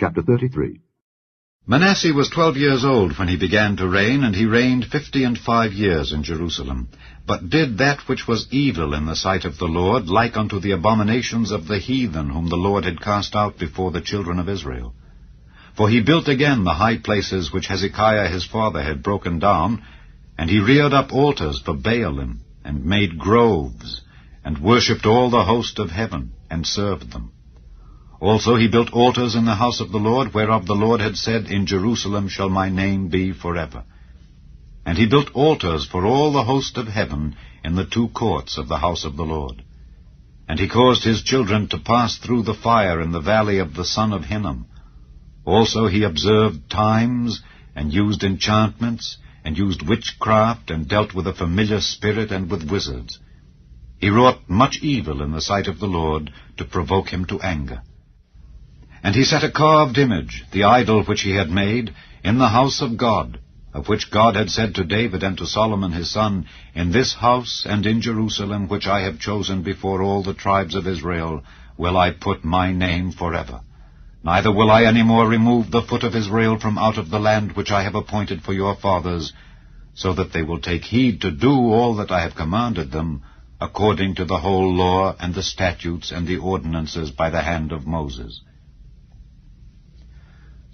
Chapter 33. Manasseh was 12 years old when he began to reign, and he reigned 55 years in Jerusalem, but did that which was evil in the sight of the Lord, like unto the abominations of the heathen whom the Lord had cast out before the children of Israel. For he built again the high places which Hezekiah his father had broken down, and he reared up altars for Baalim, and made groves, and worshipped all the host of heaven, and served them. Also he built altars in the house of the Lord, whereof the Lord had said, In Jerusalem shall my name be forever. And he built altars for all the host of heaven in the two courts of the house of the Lord. And he caused his children to pass through the fire in the valley of the son of Hinnom. Also he observed times, and used enchantments, and used witchcraft, and dealt with a familiar spirit and with wizards. He wrought much evil in the sight of the Lord, to provoke him to anger. And he set a carved image, the idol which he had made, in the house of God, of which God had said to David and to Solomon his son, In this house and in Jerusalem, which I have chosen before all the tribes of Israel, will I put my name forever. Neither will I any more remove the foot of Israel from out of the land which I have appointed for your fathers, so that they will take heed to do all that I have commanded them, according to the whole law and the statutes and the ordinances by the hand of Moses.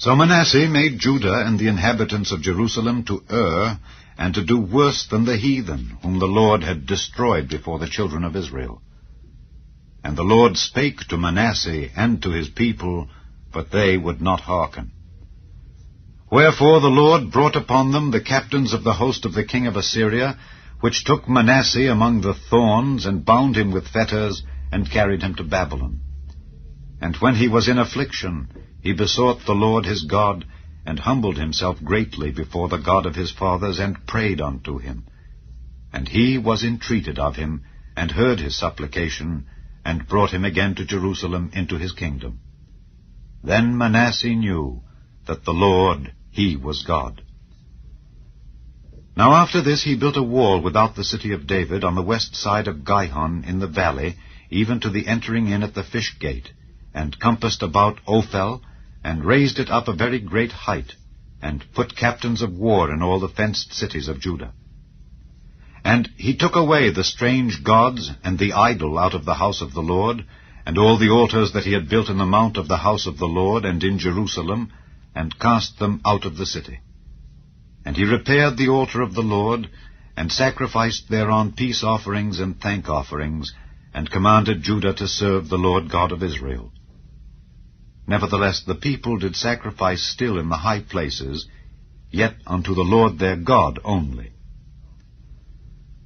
So Manasseh made Judah and the inhabitants of Jerusalem to err, and to do worse than the heathen, whom the Lord had destroyed before the children of Israel. And the Lord spake to Manasseh and to his people, but they would not hearken. Wherefore the Lord brought upon them the captains of the host of the king of Assyria, which took Manasseh among the thorns, and bound him with fetters, and carried him to Babylon. And when he was in affliction, he besought the Lord his God, and humbled himself greatly before the God of his fathers, and prayed unto him. And he was entreated of him, and heard his supplication, and brought him again to Jerusalem into his kingdom. Then Manasseh knew that the Lord, he was God. Now after this he built a wall without the city of David, on the west side of Gihon in the valley, even to the entering in at the fish gate, and compassed about Ophel, and raised it up a very great height, and put captains of war in all the fenced cities of Judah. And he took away the strange gods and the idol out of the house of the Lord, and all the altars that he had built in the mount of the house of the Lord and in Jerusalem, and cast them out of the city. And he repaired the altar of the Lord, and sacrificed thereon peace offerings and thank offerings, and commanded Judah to serve the Lord God of Israel. Nevertheless the people did sacrifice still in the high places, yet unto the Lord their God only.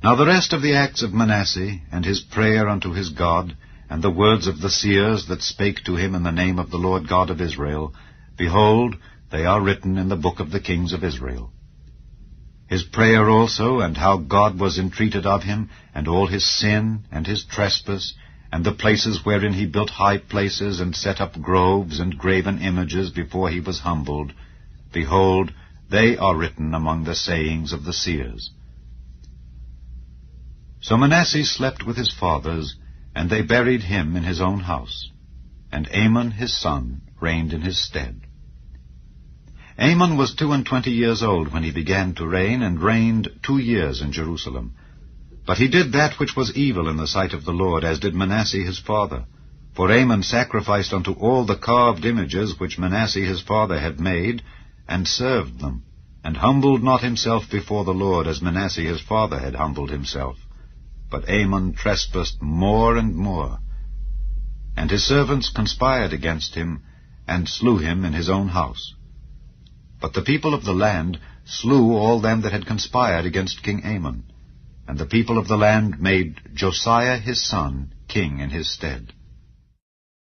Now the rest of the acts of Manasseh, and his prayer unto his God, and the words of the seers that spake to him in the name of the Lord God of Israel, behold, they are written in the book of the kings of Israel. His prayer also, and how God was entreated of him, and all his sin, and his trespass, and the places wherein he built high places, and set up groves and graven images before he was humbled, behold, they are written among the sayings of the seers. So Manasseh slept with his fathers, and they buried him in his own house, and Amon his son reigned in his stead. Amon was 22 years old when he began to reign, and reigned 2 years in Jerusalem. But he did that which was evil in the sight of the Lord, as did Manasseh his father. For Amon sacrificed unto all the carved images which Manasseh his father had made, and served them, and humbled not himself before the Lord, as Manasseh his father had humbled himself. But Amon trespassed more and more. And his servants conspired against him, and slew him in his own house. But the people of the land slew all them that had conspired against King Amon. And the people of the land made Josiah his son king in his stead.